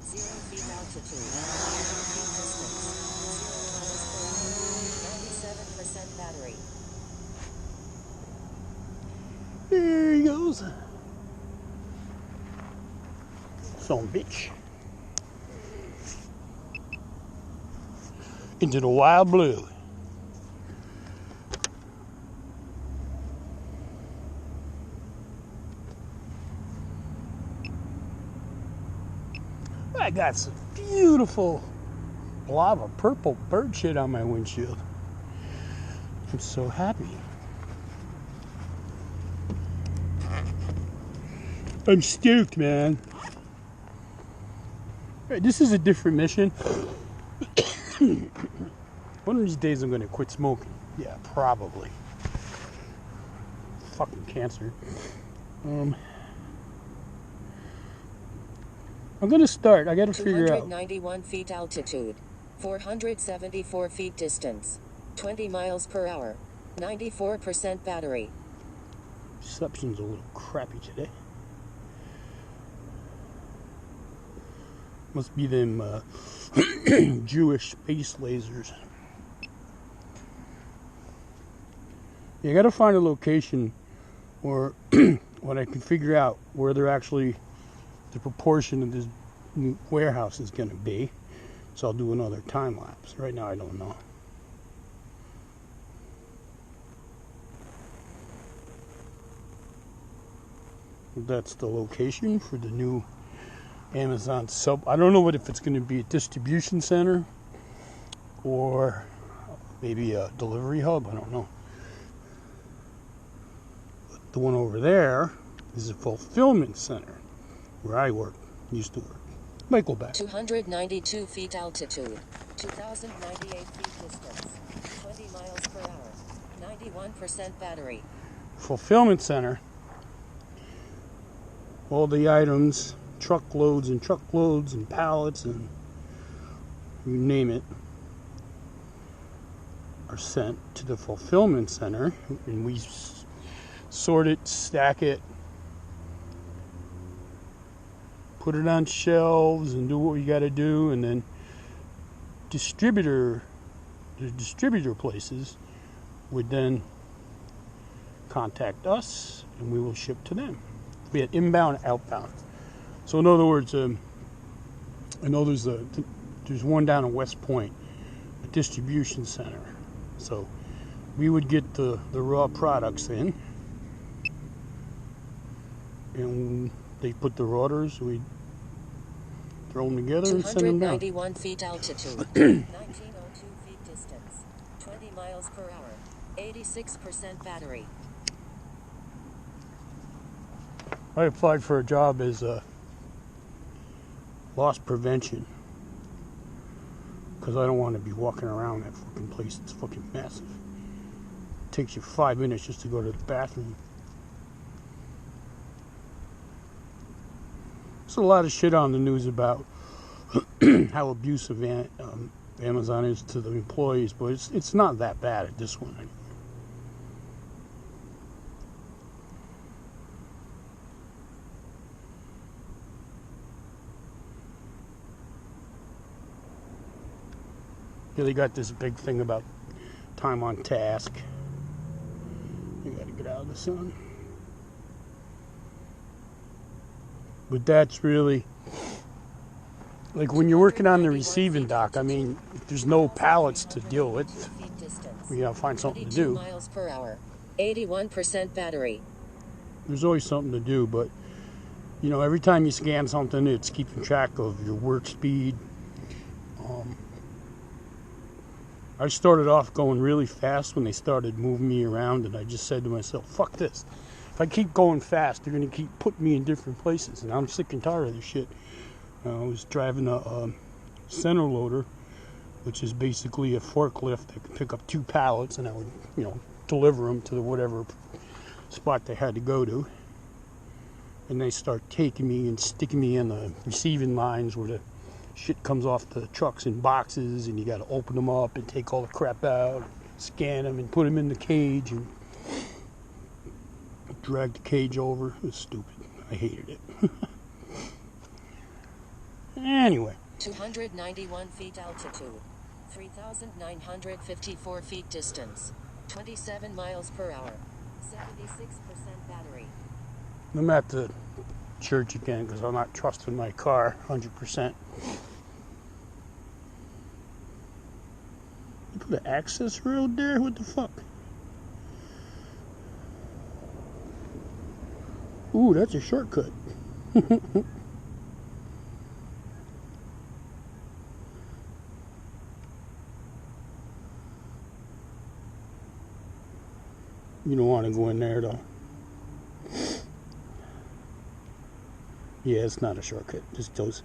0 feet altitude, 100 feet distance, 0 miles per hour, 97% battery. There he goes. Son of a bitch. Into the wild blue. I got some beautiful blob of purple bird shit on my windshield. I'm so happy. I'm stoked, man. Right, this is a different mission. One of these days I'm gonna quit smoking. Yeah, probably. Fucking cancer. I'm gonna start. I gotta figure out. 291 feet altitude, 474 feet distance, 20 miles per hour, 94% battery. Reception's a little crappy today. Must be them Jewish space lasers. You gotta find a location or when I can figure out where they're actually the proportion of this new warehouse is gonna be. So I'll do another time lapse. Right now I don't know. That's the location for the new Amazon sub. I don't know if it's going to be a distribution center or maybe a delivery hub. I don't know. But the one over there is a fulfillment center where I used to work. Michael back. 292 feet altitude, 2,098 feet distance, 20 miles per hour, 91% battery. Fulfillment center. All the items, truckloads and truckloads and pallets and you name it, are sent to the fulfillment center, and we sort it, stack it, put it on shelves and do what we got to do, and then the distributor places would then contact us and we will ship to them. We had inbound, outbound. So in other words, I know there's one down in West Point, a distribution center. So we would get the raw products in, and they put their orders. We throw them together and send them down. 291 feet altitude, 1902 feet distance, 20 miles per hour, 86% battery. I applied for a job as loss prevention because I don't want to be walking around that fucking place. It's fucking massive. It takes you 5 minutes just to go to the bathroom. There's a lot of shit on the news about how abusive Amazon is to the employees, but it's not that bad at this one. Yeah, they got this big thing about time on task. You gotta get out of the sun. But that's really, like when you're working on the receiving dock, I mean, if there's no pallets to deal with, we gotta find something to do. 22 miles per hour, 81% battery. There's always something to do, but you know, every time you scan something, it's keeping track of your work speed. I started off going really fast when they started moving me around, and I just said to myself, fuck this. If I keep going fast, they're going to keep putting me in different places, and I'm sick and tired of this shit. I was driving a center loader, which is basically a forklift that could pick up 2 pallets, and I would, deliver them to whatever spot they had to go to. And they start taking me and sticking me in the receiving lines where the shit comes off the trucks in boxes, and you got to open them up and take all the crap out, scan them, and put them in the cage and drag the cage over. It was stupid. I hated it. Anyway. 291 feet altitude. 3,954 feet distance. 27 miles per hour. 76% battery. I'm at the church again because I'm not trusting my car 100%. You put an access road there? What the fuck? Ooh, that's a shortcut. You don't want to go in there though. Yeah, it's not a shortcut. Just those.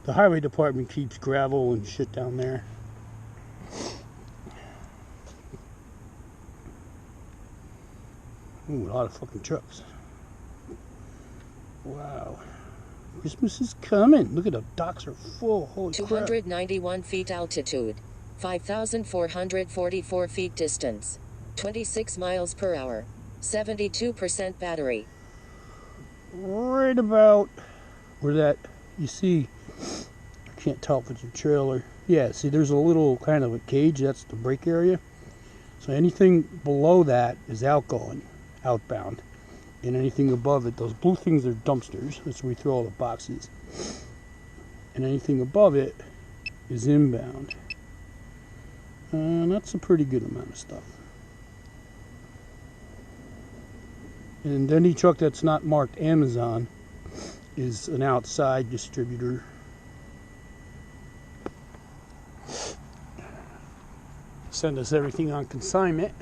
The highway department keeps gravel and shit down there. Ooh, a lot of fucking trucks. Wow. Christmas is coming. Look at the docks are full. Holy crap. 291 feet altitude. 5,444 feet distance. 26 miles per hour. 72% battery. Right about where that, you see, I can't tell if it's a trailer. Yeah, see there's a little kind of a cage, that's the brake area. So anything below that is outgoing, outbound. And anything above it, those blue things are dumpsters. That's where we throw all the boxes. And anything above it is inbound. That's a pretty good amount of stuff. And any truck that's not marked Amazon is an outside distributor. Send us everything on consignment.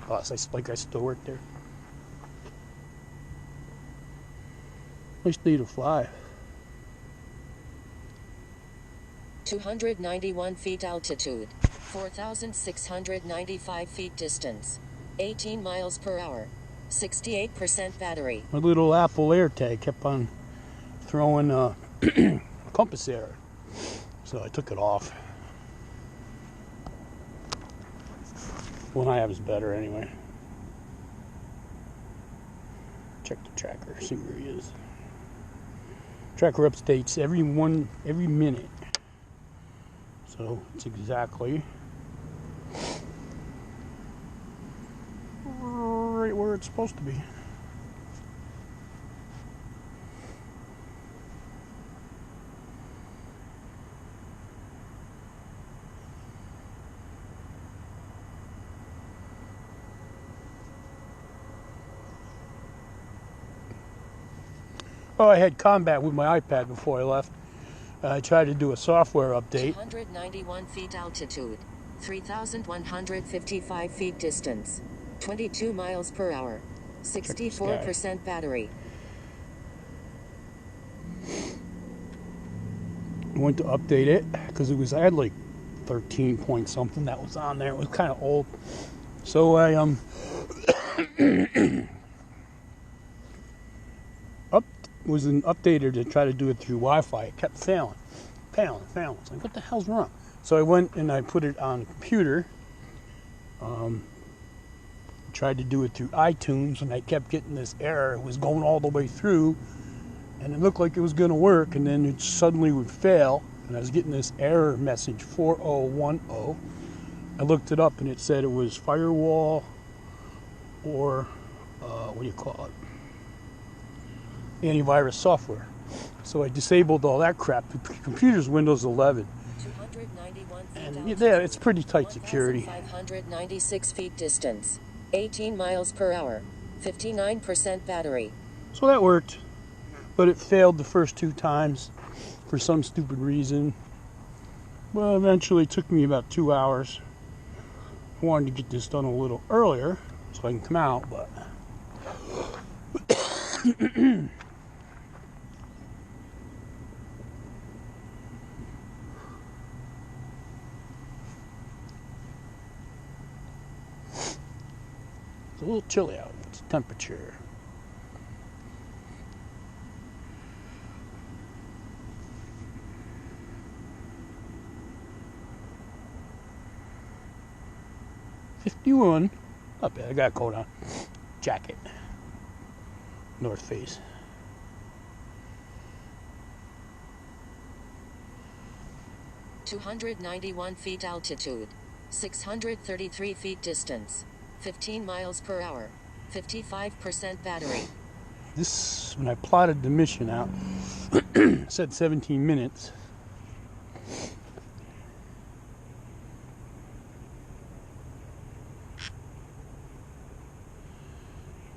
Plus, I still work there. Nice day to fly. 291 feet altitude. 4,695 feet distance. 18 miles per hour. 68% battery. My little Apple AirTag kept on throwing a compass error, so I took it off. One I have is better anyway. Check the tracker, see where he is. Tracker updates every minute, so it's exactly right where it's supposed to be. Oh, I had combat with my iPad before I left. I tried to do a software update. 291 feet altitude. 3,155 feet distance. 22 miles per hour. 64% battery. I went to update it because I had like 13 point something that was on there. It was kind of old. So I was an updater to try to do it through Wi-Fi. It kept failing. It's like, what the hell's wrong? So I went and I put it on the computer. Tried to do it through iTunes, and I kept getting this error. It was going all the way through, and it looked like it was going to work, and then it suddenly would fail, and I was getting this error message, 4010. I looked it up, and it said it was firewall or, what do you call it? Antivirus software. So I disabled all that crap. The computer's Windows 11. 291 feet And altitude. yeah, it's pretty tight security. 1,596 feet distance. 18 miles per hour. 59% battery. So that worked. But it failed the first 2 times for some stupid reason. Well, eventually it took me about 2 hours. I wanted to get this done a little earlier so I can come out, but it's a little chilly out. It's temperature. $51. Not bad. I got a coat on. Jacket. North Face. 291 feet altitude. 633 feet distance. 15 miles per hour. 55% battery. This, when I plotted the mission out, it said 17 minutes.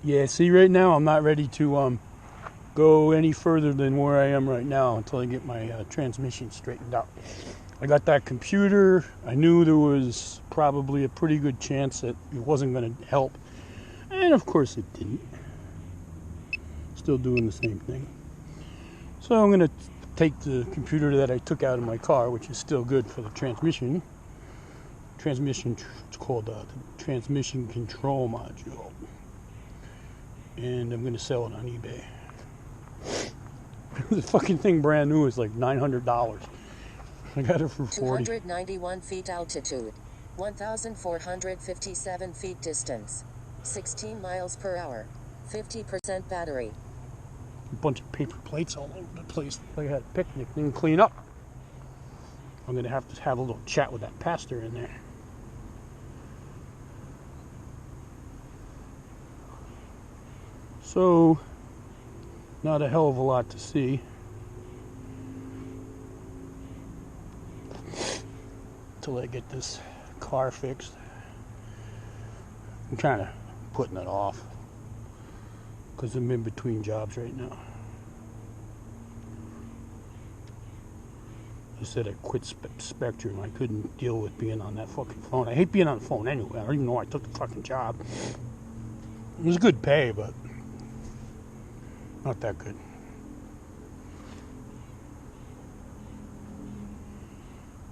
Yeah, see, right now I'm not ready to go any further than where I am right now until I get my transmission straightened out. I got that computer. I knew there was probably a pretty good chance that it wasn't going to help. And of course it didn't. Still doing the same thing. So I'm going to take the computer that I took out of my car, which is still good for the transmission. It's called the transmission control module. And I'm going to sell it on eBay. The fucking thing brand new is like $900. I got it for $40. 291 feet altitude. 1,457 feet distance. 16 miles per hour. 50% battery. A bunch of paper plates all over the place. Like I had a picnic, didn't clean up. I'm going to have a little chat with that pastor in there. So, not a hell of a lot to see. Until I get this car fixed. I'm kind of putting it off because I'm in between jobs right now. I said I quit Spectrum. I couldn't deal with being on that fucking phone. I hate being on the phone anyway. I don't even know why I took the fucking job. It was good pay, but not that good.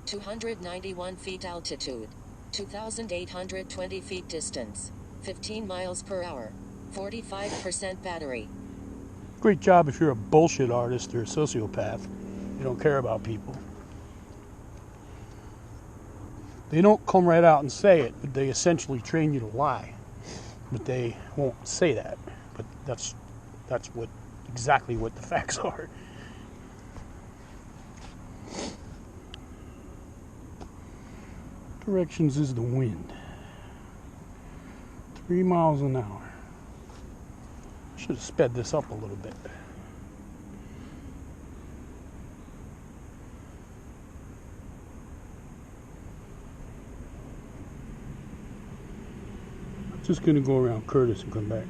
(291 feet altitude, 2,820 feet distance, 15 miles per hour, 45% battery). Great job if you're a bullshit artist or a sociopath. You don't care about people. They don't come right out and say it, but they essentially train you to lie. But they won't say that. But that's exactly what the facts are. Directions is the wind. 3 miles an hour. Should have sped this up a little bit. Just gonna go around Curtis and come back.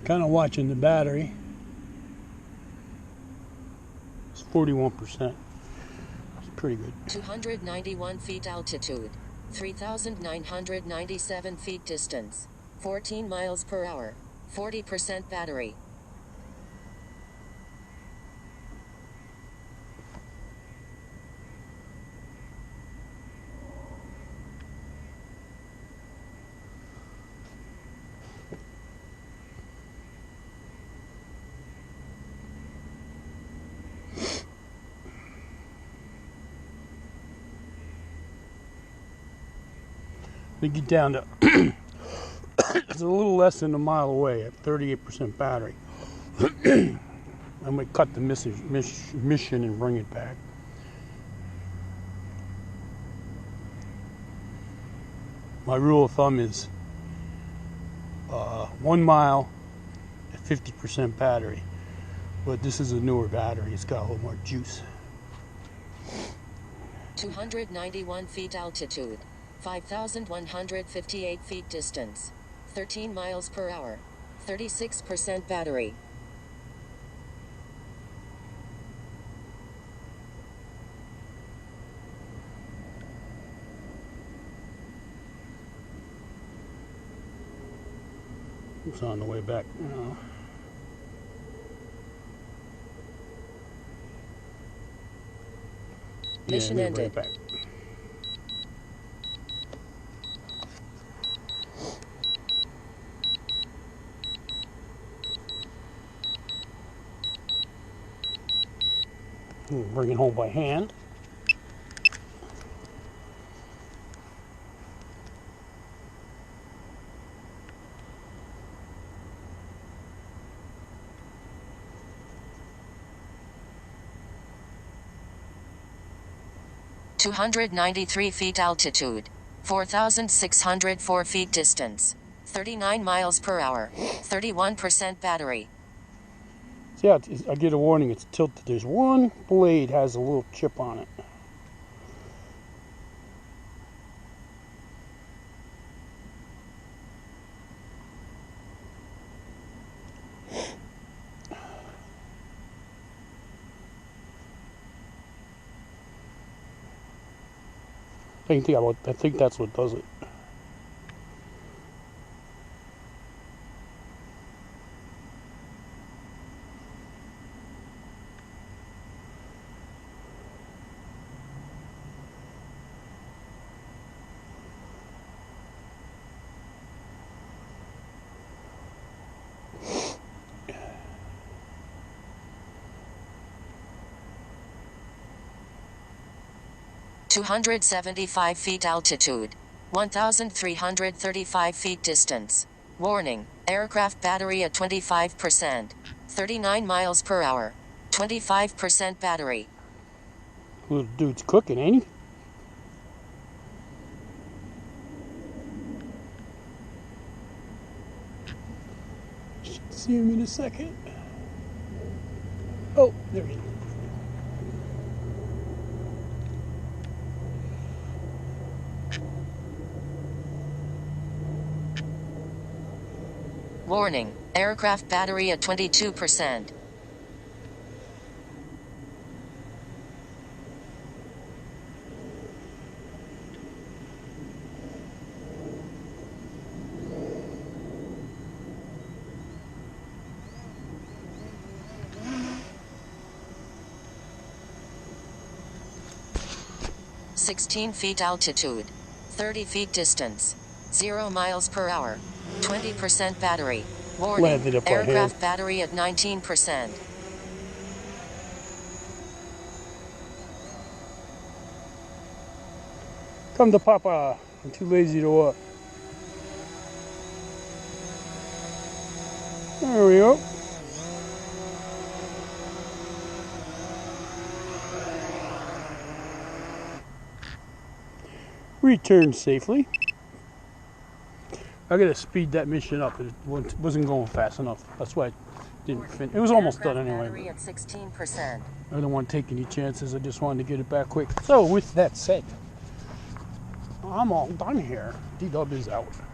Kind of watching the battery. It's 41%. It's pretty good. 291 feet altitude, 3,997 feet distance, 14 miles per hour, 40% battery. We get down to it's a little less than a mile away at 38% battery. I'm gonna cut the mission and bring it back. My rule of thumb is 1 mile at 50% battery, but this is a newer battery. It's got a little more juice. 291 feet altitude, 5,158 feet distance, 13 miles per hour, 36% battery. It's on the way back now. Mission ended. Right back. Bring it home by hand. 293 feet altitude. 4,604 feet distance. 39 miles per hour. 31% battery. So yeah, I get a warning, it's tilted. There's one blade has a little chip on it. I think that's what does it. $275 feet altitude. 1,335 feet distance. Warning, aircraft battery at 25%. 39 miles per hour. 25% battery. Little dude's cooking, ain't he? Should see him in a second. Oh, there he is. Warning, aircraft battery at 22%. $16 feet altitude. 30 feet distance. 0 miles per hour. 20% battery. Warning, Landed up our aircraft hand. battery at 19%. Come to Papa. I'm too lazy to walk. There we go. Return safely. I gotta speed that mission up. It wasn't going fast enough. That's why I didn't finish. It was almost done Aircraft anyway. battery at 16%. I don't want to take any chances. I just wanted to get it back quick. So with that said, I'm all done here. D-Dub is out.